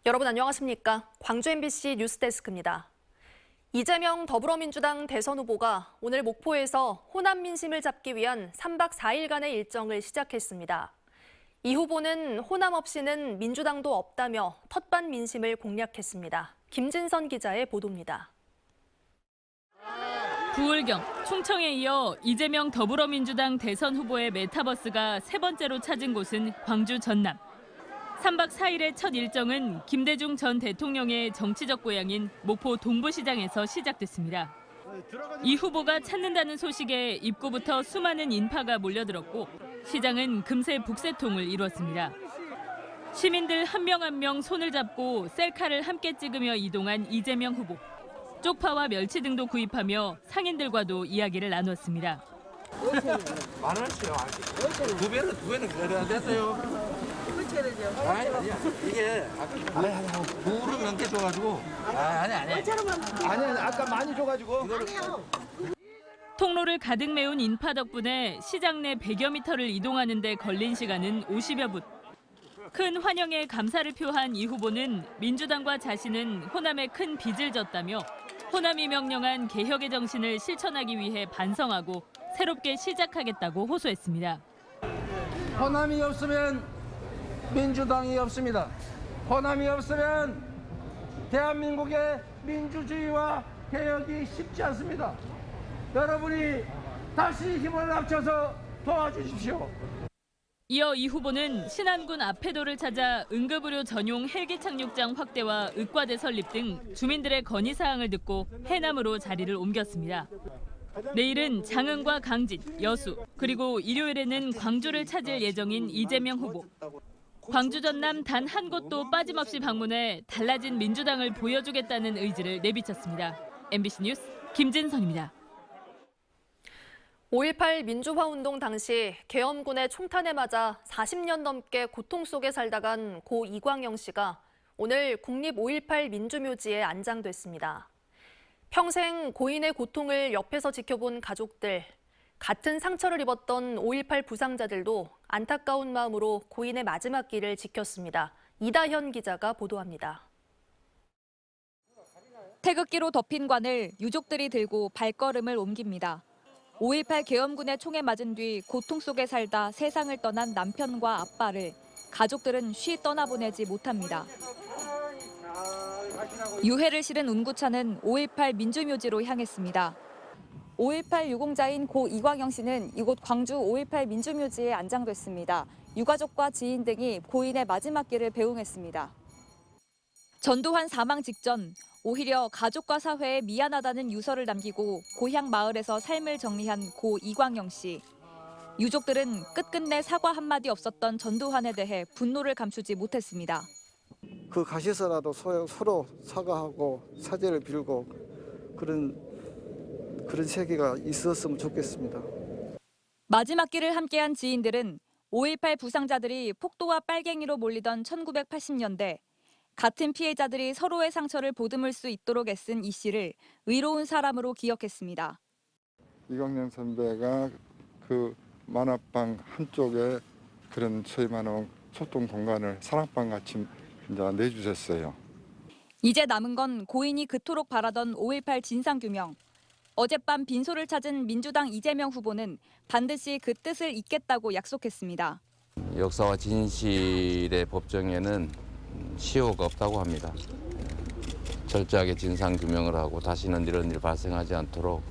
여러분 안녕하십니까? 광주 MBC 뉴스데스크입니다. 이재명 더불어민주당 대선 후보가 오늘 목포에서 호남 민심을 잡기 위한 3박 4일간의 일정을 시작했습니다. 이 후보는 호남 없이는 민주당도 없다며 텃밭 민심을 공략했습니다. 김진선 기자의 보도입니다. 부울경, 충청에 이어 이재명 더불어민주당 대선 후보의 메타버스가 세 번째로 찾은 곳은 광주 전남. 3박 4일의 첫 일정은 김대중 전 대통령의 정치적 고향인 목포 동부시장에서 시작됐습니다. 이 후보가 찾는다는 소식에 입구부터 수많은 인파가 몰려들었고 시장은 금세 북새통을 이뤘습니다. 시민들 한 명 한 명 손을 잡고 셀카를 함께 찍으며 이동한 이재명 후보. 쪽파와 멸치 등도 구입하며 상인들과도 이야기를 나눴습니다. 10,000원씩요. 두 배는 그래야 됐어요. 아니야. 이게 물은 넘게 줘가지고. 아니야. 아까 많이 줘가지고. 통로를 가득 메운 인파 덕분에 시장 내 100여 미터를 이동하는 데 걸린 시간은 50여 분. 큰 환영에 감사를 표한 이 후보는 민주당과 자신은 호남에 큰 빚을 졌다며 호남이 명령한 개혁의 정신을 실천하기 위해 반성하고 새롭게 시작하겠다고 호소했습니다. 호남이 없으면 민주당이 없습니다. 호남이 없으면 대한민국의 민주주의와 개혁이 쉽지 않습니다. 여러분이 다시 힘을 합쳐서 도와주십시오. 이어 이 후보는 신안군 앞해도를 찾아 응급의료 전용 헬기 착륙장 확대와 의과대 설립 등 주민들의 건의사항을 듣고 해남으로 자리를 옮겼습니다. 내일은 장흥과 강진, 여수, 그리고 일요일에는 광주를 찾을 예정인 이재명 후보. 광주 전남 단 한 곳도 빠짐없이 방문해 달라진 민주당을 보여주겠다는 의지를 내비쳤습니다. MBC 뉴스 김진선입니다. 5.18 민주화운동 당시 계엄군의 총탄에 맞아 40년 넘게 고통 속에 살다간 고 이광영 씨가 오늘 국립 5.18 민주묘지에 안장됐습니다. 평생 고인의 고통을 옆에서 지켜본 가족들, 같은 상처를 입었던 5.18 부상자들도 안타까운 마음으로 고인의 마지막 길을 지켰습니다. 이다현 기자가 보도합니다. 태극기로 덮인 관을 유족들이 들고 발걸음을 옮깁니다. 5.18 계엄군의 총에 맞은 뒤 고통 속에 살다 세상을 떠난 남편과 아빠를 가족들은 쉬 떠나보내지 못합니다. 유해를 실은 운구차는 5.18 민주묘지로 향했습니다. 5.18 유공자인 고 이광영 씨는 이곳 광주 5.18 민주묘지에 안장됐습니다. 유가족과 지인 등이 고인의 마지막 길을 배웅했습니다. 전두환 사망 직전 오히려 가족과 사회에 미안하다는 유서를 남기고 고향 마을에서 삶을 정리한 고 이광영 씨. 유족들은 끝끝내 사과 한마디 없었던 전두환에 대해 분노를 감추지 못했습니다. 그 가시서라도 서로 사과하고 사죄를 빌고 그런 세계가 있었으면 좋겠습니다. 마지막 길을 함께한 지인들은 5.18 부상자들이 폭도와 빨갱이로 몰리던 1980년대 같은 피해자들이 서로의 상처를 보듬을 수 있도록 애쓴 이 씨를 의로운 사람으로 기억했습니다. 이광영 선배가 그 만화방 한쪽에 그런 소위 말하는 소통 공간을 사랑방 같이 이제 내주셨어요. 이제 남은 건 고인이 그토록 바라던 5.18 진상규명. 어젯밤 빈소를 찾은 민주당 이재명 후보는 반드시 그 뜻을 잇겠다고 약속했습니다. 역사와 진실의 법정에는 시효가 없다고 합니다. 철저하게 진상규명을 하고 다시는 이런 일 발생하지 않도록.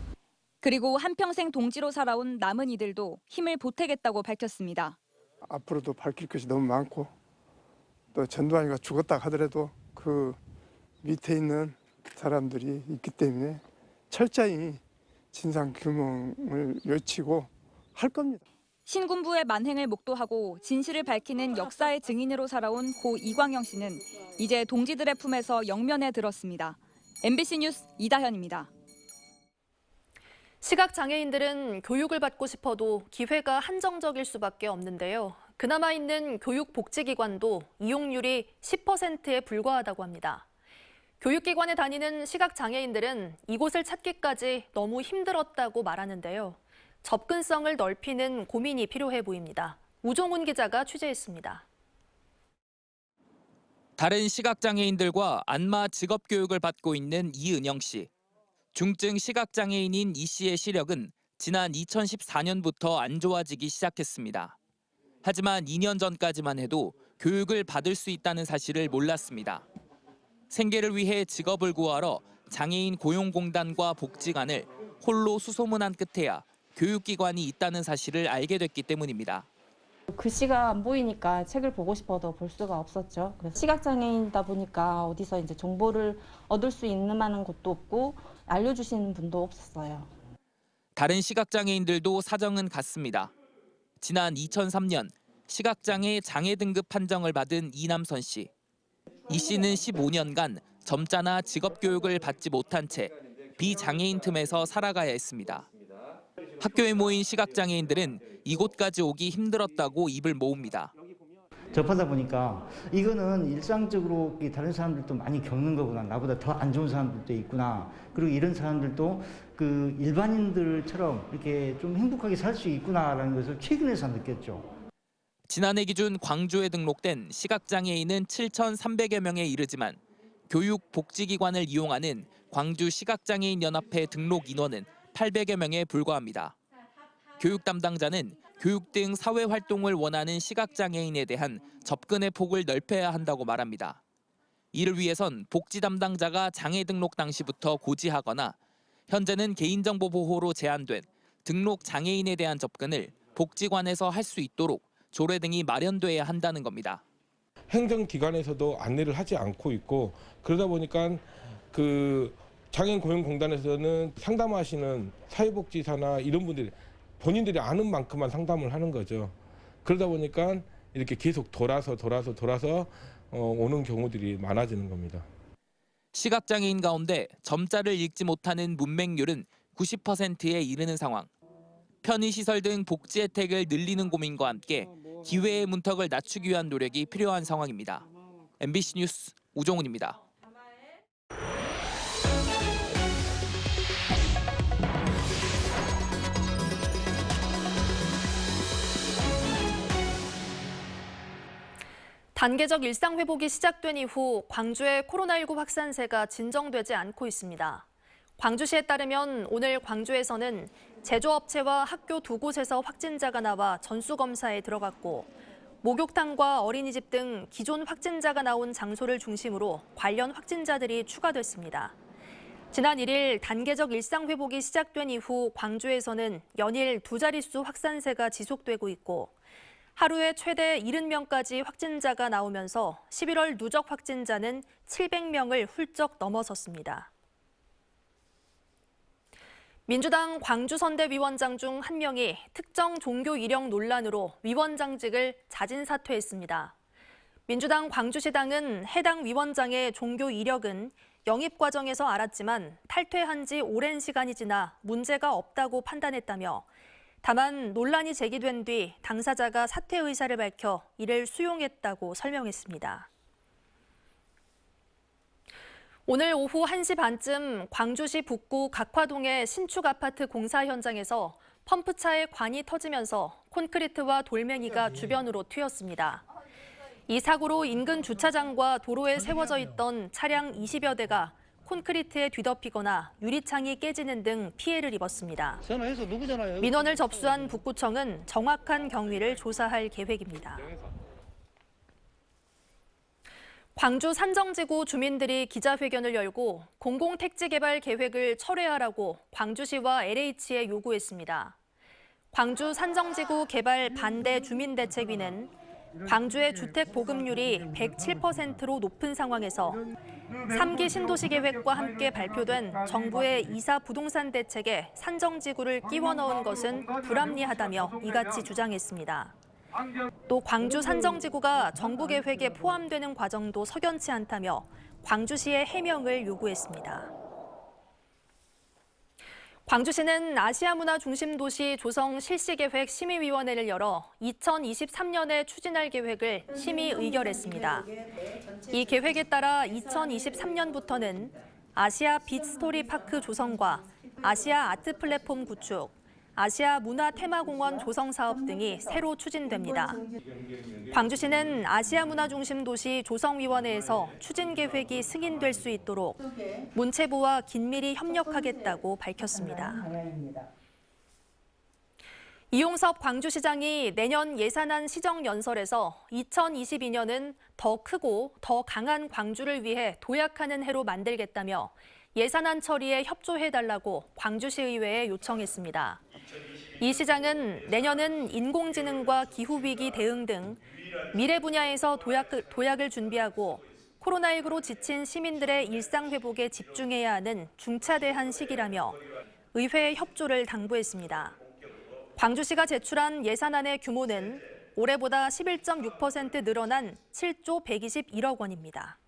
그리고 한평생 동지로 살아온 남은 이들도 힘을 보태겠다고 밝혔습니다. 앞으로도 밝힐 것이 너무 많고 또 전두환이가 죽었다 하더라도 그 밑에 있는 사람들이 있기 때문에 철저히 진상규명을 외치고 할 겁니다. 신군부의 만행을 목도하고 진실을 밝히는 역사의 증인으로 살아온 고 이광영 씨는 이제 동지들의 품에서 영면에 들었습니다. MBC 뉴스 이다현입니다. 시각장애인들은 교육을 받고 싶어도 기회가 한정적일 수밖에 없는데요. 그나마 있는 교육복지기관도 이용률이 10%에 불과하다고 합니다. 교육기관에 다니는 시각장애인들은 이곳을 찾기까지 너무 힘들었다고 말하는데요. 접근성을 넓히는 고민이 필요해 보입니다. 우종훈 기자가 취재했습니다. 다른 시각장애인들과 안마 직업교육을 받고 있는 이은영 씨. 중증 시각장애인인 이 씨의 시력은 지난 2014년부터 안 좋아지기 시작했습니다. 하지만 2년 전까지만 해도 교육을 받을 수 있다는 사실을 몰랐습니다. 생계를 위해 직업을 구하러 장애인 고용공단과 복지관을 홀로 수소문한 끝에야 교육기관이 있다는 사실을 알게 됐기 때문입니다. 글씨가 안 보이니까 책을 보고 싶어도 볼 수가 없었죠. 그래서 시각장애인이다 보니까 어디서 이제 정보를 얻을 수 있는 만한 곳도 없고 알려주시는 분도 없었어요. 다른 시각장애인들도 사정은 같습니다. 지난 2003년 시각장애 장애 등급 판정을 받은 이남선 씨. 이 씨는 15년간 점자나 직업교육을 받지 못한 채 비장애인 틈에서 살아가야 했습니다. 학교에 모인 시각장애인들은 이곳까지 오기 힘들었다고 입을 모읍니다. 접하다 보니까 이거는 일상적으로 다른 사람들도 많이 겪는 거구나. 나보다 더 안 좋은 사람들도 있구나. 그리고 이런 사람들도 그 일반인들처럼 이렇게 좀 행복하게 살 수 있구나라는 것을 최근에서 느꼈죠. 지난해 기준 광주에 등록된 시각장애인은 7,300여 명에 이르지만 교육 복지기관을 이용하는 광주 시각장애인 연합회 등록 인원은 800여 명에 불과합니다. 교육 담당자는 교육 등 사회 활동을 원하는 시각장애인에 대한 접근의 폭을 넓혀야 한다고 말합니다. 이를 위해선 복지 담당자가 장애 등록 당시부터 고지하거나 현재는 개인정보 보호로 제한된 등록 장애인에 대한 접근을 복지관에서 할 수 있도록 조례 등이 마련돼야 한다는 겁니다. 행정기관에서도 안내를 하지 않고 있고 그러다 보니까 그 장애인 고용공단에서는 상담하시는 사회복지사나 이런 분들이 본인들이 아는 만큼만 상담을 하는 거죠. 그러다 보니까 이렇게 계속 돌아서 오는 경우들이 많아지는 겁니다. 시각장애인 가운데 점자를 읽지 못하는 문맹률은 90%에 이르는 상황. 편의시설 등 복지 혜택을 늘리는 고민과 함께 기회의 문턱을 낮추기 위한 노력이 필요한 상황입니다. MBC 뉴스 우종훈입니다. 단계적 일상 회복이 시작된 이후 광주의 코로나19 확산세가 진정되지 않고 있습니다. 광주시에 따르면 오늘 광주에서는 제조업체와 학교 두 곳에서 확진자가 나와 전수검사에 들어갔고 목욕탕과 어린이집 등 기존 확진자가 나온 장소를 중심으로 관련 확진자들이 추가됐습니다. 지난 1일 단계적 일상 회복이 시작된 이후 광주에서는 연일 두 자릿수 확산세가 지속되고 있고 하루에 최대 70명까지 확진자가 나오면서 11월 누적 확진자는 700명을 훌쩍 넘어섰습니다. 민주당 광주선대위원장 중 한 명이 특정 종교 이력 논란으로 위원장직을 자진 사퇴했습니다. 민주당 광주시당은 해당 위원장의 종교 이력은 영입 과정에서 알았지만 탈퇴한 지 오랜 시간이 지나 문제가 없다고 판단했다며 다만 논란이 제기된 뒤 당사자가 사퇴 의사를 밝혀 이를 수용했다고 설명했습니다. 오늘 오후 1시 반쯤 광주시 북구 각화동의 신축 아파트 공사 현장에서 펌프차의 관이 터지면서 콘크리트와 돌멩이가 주변으로 튀었습니다. 이 사고로 인근 주차장과 도로에 세워져 있던 차량 20여 대가 콘크리트에 뒤덮이거나 유리창이 깨지는 등 피해를 입었습니다. 민원을 접수한 북구청은 정확한 경위를 조사할 계획입니다. 광주 산정지구 주민들이 기자회견을 열고 공공택지 개발 계획을 철회하라고 광주시와 LH에 요구했습니다. 광주 산정지구 개발 반대 주민대책위는 광주의 주택 보급률이 107%로 높은 상황에서 3기 신도시 계획과 함께 발표된 정부의 이사 부동산 대책에 산정지구를 끼워 넣은 것은 불합리하다며 이같이 주장했습니다. 또 광주 산정지구가 정부 계획에 포함되는 과정도 석연치 않다며 광주시의 해명을 요구했습니다. 광주시는 아시아문화중심도시 조성 실시계획 심의위원회를 열어 2023년에 추진할 계획을 심의 의결했습니다. 이 계획에 따라 2023년부터는 아시아 빛스토리 파크 조성과 아시아 아트 플랫폼 구축, 아시아 문화 테마공원 조성 사업 등이 새로 추진됩니다. 광주시는 아시아 문화 중심 도시 조성위원회에서 추진 계획이 승인될 수 있도록 문체부와 긴밀히 협력하겠다고 밝혔습니다. 이용섭 광주시장이 내년 예산안 시정연설에서 2022년은 더 크고 더 강한 광주를 위해 도약하는 해로 만들겠다며 예산안 처리에 협조해달라고 광주시의회에 요청했습니다. 이 시장은 내년은 인공지능과 기후위기 대응 등 미래 분야에서 도약을 준비하고 코로나19로 지친 시민들의 일상 회복에 집중해야 하는 중차대한 시기라며 의회의 협조를 당부했습니다. 광주시가 제출한 예산안의 규모는 올해보다 11.6% 늘어난 7조 121억 원입니다.